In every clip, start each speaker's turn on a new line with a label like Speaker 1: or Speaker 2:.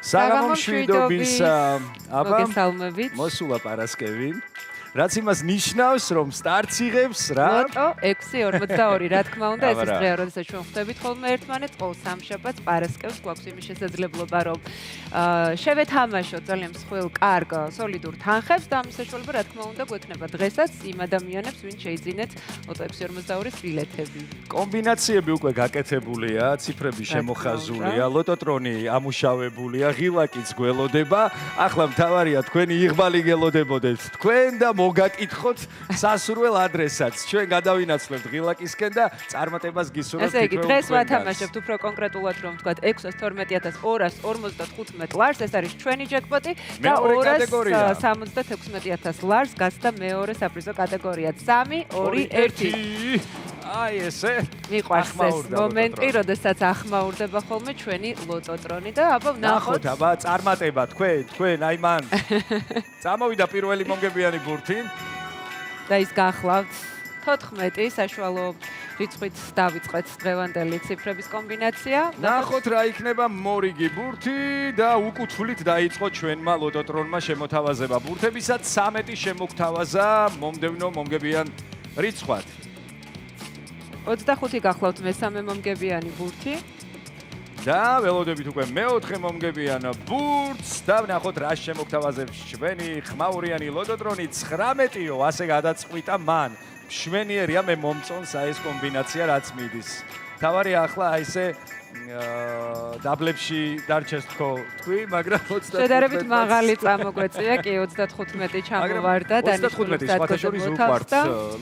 Speaker 1: საღამომშვიდობის
Speaker 2: მოგესალმებით.
Speaker 1: მოსულა პარასკევი. რაც იმას ნიშნავს, რომ სტარტს იღებს რა?
Speaker 2: ლოტო 6:42, რა თქმა უნდა, ეს ის დღეა, როდესაც ჩვენ ხვდებით ხოლმე ერთმანეთს, ყოველ სამშაბათს, პარასკევს გვაქვს იმის შესაძლებლობა, რომ შევეთამაშოთ ძალიან მსხვილ, კარგ, სოლიდურ თანხებს და ამის საშუალება, რა თქმა უნდა, გვექნება დღესაც იმ ადამიანებს, ვინც შეიძინეთ ლოტო 6:42-ის ბილეთები.
Speaker 1: კომბინაციები უკვე გაკეთებულია, ციფრები შემოხაზულია, ლოტოტრონი ამუშავებულია, ღილაკიც გველოდება. ახლა მთავარია თქვენი იღბალი გელოდებოდეთ თქვენ და მოგაკითხოთ სასურველ ადრესატს. ჩვენ გადავინაცვლებთ ღილაკისკენ და წარმატებას გისურვებთ.
Speaker 2: ესე იგი, დღეს ვათამაშებთ უფრო კონკრეტულად, რომ ვთქვათ 612,255 ლარს, ეს არის ჩვენი ჯეკპოტი და 276,000 ლარს გასცდა მეორე საპრიზო კატეგორია. 3, 2, 1.
Speaker 1: აი ესე.
Speaker 2: მიყვარს ეს მომენტი, როდესაც ახმაურდება ხოლმე ჩვენი ლოტოტრონი და აბა ვნახოთ.
Speaker 1: აბა წარმატება თქვენ, აი მან. წამოვიდა პირველი მომგებიანი ბურთი.
Speaker 2: და ის გახლავთ 14 საშუალო რიცხვით დავიწყეთ დღევანდელი ციფრების კომბინაცია.
Speaker 1: ნახოთ რა იქნება მორიგი ბურთი და უკუთვლით დაიწყო ჩვენმა ლოტოტრონმა შემოთავაზება ბურთებისაც 13 შემოგთავაზა მომდევნო მომგებიან რიცხვად.
Speaker 2: 25 გახლავთ მესამე მომგებიანი ბურთი.
Speaker 1: და ველოდებით უკვე მეოთხე მომგებიან ბურთს და ვნახოთ რა შემოგთავაზებს ჩვენი ხმაურიანი ლოტოტრონი 19-ო, ასე გადაწყვიტა მან. მშვენიერია, მე მომწონს აი ეს კომბინაცია რაც მიდის. თავარია ახლა აი ესე დაბლებში დარჩეს თქვი, მაგრამ 25
Speaker 2: შედარებით მაღალი წამოგვეწია, კი 35 ჩამოვარდა და
Speaker 1: 35 სხვათაშორის უყვართ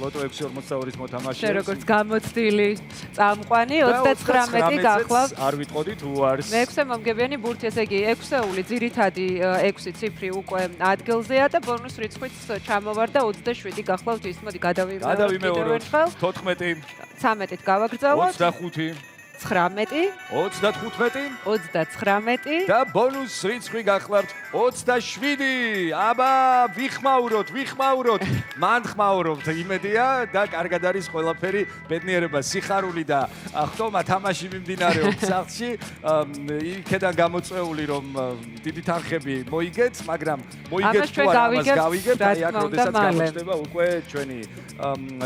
Speaker 1: ლოტო 642-ის მოთამაშეს.
Speaker 2: შე როგორც გამოცდილი წამყვანი 39 გახლავთ.
Speaker 1: არ ვიტყოდით უარს.
Speaker 2: მეექვსე მომგებიანი ბურთი, ესე იგი 6-ეული ძირითადი 6 ციფრი უკვე ადგილზეა და ბონუს რიცხვით ჩამოვარდა 27 გახლავთ ის. მოდი
Speaker 1: გადავიმეოროთ. 14
Speaker 2: 13-ით გავაგრძელოთ.
Speaker 1: 25
Speaker 2: 19 29
Speaker 1: და ბონუს რიცხვი გახლავთ 27. აბა ვიხმაუროთ, მან ხმაურობთ, იმედია და კარგად არის ყველაფერი, ბედნიერება, სიხარული და ხტომა თამაში მიმდინარეობს სახლში. იქედან გამოწვეული რომ დიდი თანხები მოიგეთ, მაგრამ მოიგეთ თუ არა ამას გავიგებთ, აი აქ როდესაც გამოჩნდება უკვე ჩვენი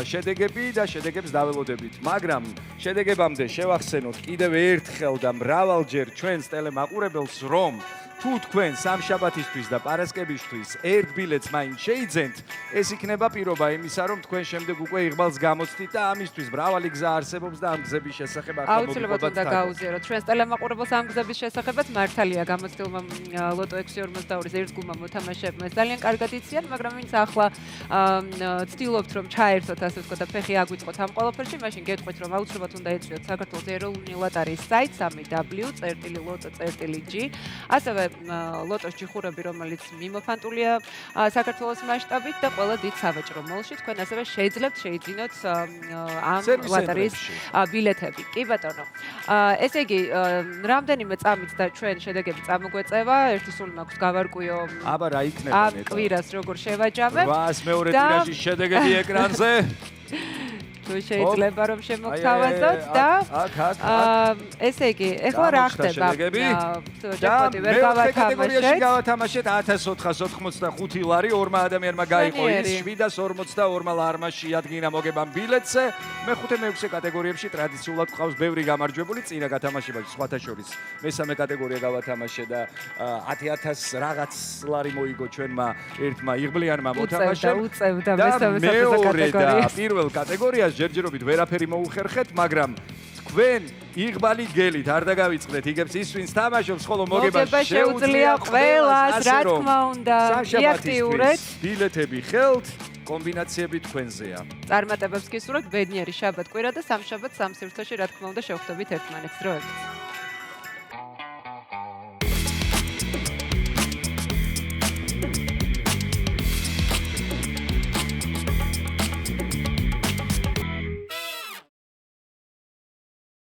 Speaker 1: შედეგები და შედეგებს დაველოდებით. მაგრამ შედეგებამდე შევახსენოთ კიდევ ერთხელ და მრავალჯერ ჩვენს ტელემაყურებელს, რომ თუ თქვენ სამშაბათისთვის და პარასკევისთვის ერთ ბილეთს მაინც შეიძენთ, ეს იქნება პირობა იმისა, რომ თქვენ შემდეგ უკვე იღბალს გამოცდით და ამისთვის მრავალი გზა არსებობს და ამ გზების შესახებ ახლა
Speaker 2: აუცილებლად უნდა გაუზიაროთ. ჩვენს ტელემაყურებელს ამ გზების შესახებაც მართალია გამოცდილმა ლოტო 642-ის ერთგულმა მოთამაშეებმა ეს ძალიან კარგად იციან, მაგრამ ვინც ახლა ცდილობთ რომ ჩაერთოთ, ასე ვთქვათ, და ფეხი აგვიწყოთ ამ ყველაფერში, მაშინ გეტყვით რომ აუცილებლად უნდა ეწვიოთ საქართველოს ეროვნული ლოტარიის საიტ www.წერტილი.g. ასევე ლოტოს ჯიხურები, რომელიც მიმოფანტულია საქართველოს მასშტაბით და ყველა დიდ სავაჭრო მოლში, თქვენ ასევე შეძლებთ შეიძინოთ ამ ლოტარიის ბილეთები. კი ბატონო. ესე იგი, რამდენიმე წამით და ჩვენ შედეგები წამოგვეწევა, ერთი სული მაქვს გავარკვიო.
Speaker 1: აბა რა იქნება
Speaker 2: ამ კვირას როგორ შევაჯამებ?
Speaker 1: 800 მეორე ტირაჟის შედეგები ეკრანზე.
Speaker 2: თუ შეიძლება რომ შემოგთავაზოთ და ესე იგი, ეხლა რა ხდება? ჯეკპოტი ვერ
Speaker 1: გავათამაშეთ 1485 ლარი, ორმა ადამიანმა გაიყო ის 742 ლარმა შეადგინა მოგებამ ბილეთზე. მეხუთე მეექვსე კატეგორიებში ტრადიციულად ყავს ბევრი გამარჯვებული, წინა გათამაშებაში სხვათა შორის მესამე კატეგორია გავათამაშე და 10,000 რაღაც ლარი მოიგო ჩვენმა ერთმა იღბლიანმა მოთამაშემ.
Speaker 2: უწევდა მესამე კატეგორიას.
Speaker 1: და პირველ კატეგორიას ჯერჯერობით ვერაფერი მოუხერხეთ, მაგრამ თქვენ იღბალი გელით არ დაგავიწყდეთ იგებს ის ვინც თამაშობს, ხოლო მოგება
Speaker 2: შეუძლია ყველას, რა თქმა უნდა, იაქტიურეთ.
Speaker 1: ბილეთები ხელთ, კომბინაციები თქვენზეა.
Speaker 2: წარმატებებს გისურვებთ, ბედნიერი შაბათ-კვირა და სამშაბათ სამ სივრცეში, რა თქმა უნდა, შევხვდებით ერთმანეთს დროებით.